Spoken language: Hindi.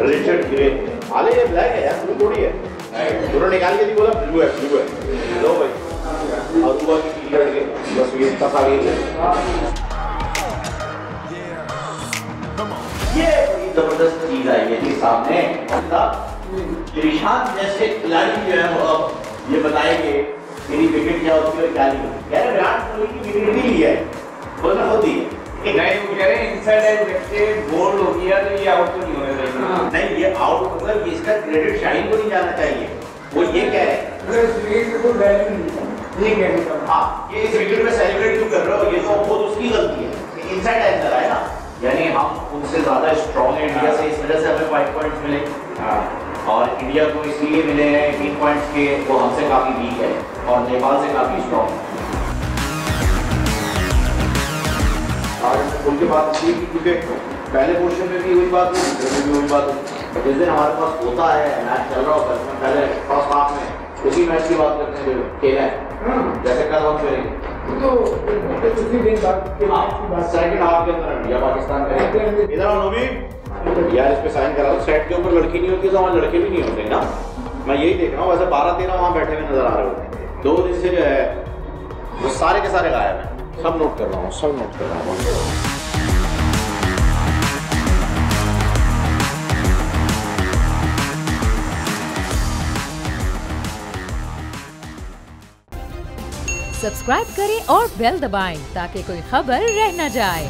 रिचर्ड ग्रे आले ये ब्लैक है यार, ब्लू थोड़ी है। उन्होंने निकाल के बोला ब्लू है लो भाई, और हुआ कि क्लियर के बस ये तक आ गई। ये बड़ी जबरदस्त चीज आई है जी सामने। ईशान जैसे खिलाड़ी जो है वो अब ये बताएंगे मेरी विकेट क्या होती है और क्या नहीं होती। यार विराट कोहली की विकेट भी ली है, बोलना होती है नहीं, वो कह रहे हैं इनसाइड एज रखते बोल्ड हो गया तो ये आउट तो नहीं होने चाहिए। नहीं ये आउट मतलब इसका क्रेडिट शाहीन को नहीं जाना चाहिए, वो ये कह रहे हैं हाँ ये इस विकेट में सेलिब्रेट क्यों कर रहे हो, ये तो खुद उसकी गलती है, इनसाइड एज लगा है ना। यानी हम उनसे ज्यादा स्ट्रॉन्ग है इंडिया से, इस वजह से हमें 5 पॉइंट्स मिले और इंडिया को इसलिए मिले हैं 3 पॉइंट्स के, वो हमसे काफी वीक है और नेपाल से काफी स्ट्रॉन्ग है। आज उनके बात थी क्योंकि पहले क्वेश्चन में भी वही बात हुई, दूसरे में भी वही बात हुई। जिस दिन हमारे पास होता है मैच चल रहा होता है पहले फर्स्ट हाफ में उसी मैच की बात करते हैं जो खेला है, जैसे कल हम करेंगे तो उसी दिन बाद सेकंड हाफ के अंदर इंडिया पाकिस्तान करेंगे। इधर आओ नबी यार, इस पे साइन करा दो। सेट के ऊपर लड़की नहीं होती तो वहाँ लड़के भी नहीं होते ना, मैं यही देख रहा हूँ। वैसे 12-13 वहाँ बैठे हुए नजर आ रहे होते हैं, 2 दिन से जो है वो सारे के सारे गायब हैं। सब नोट कर रहा हूँ, सब नोट कर रहा हूँ। सब्सक्राइब करें और बेल दबाएं ताकि कोई खबर रह न जाए।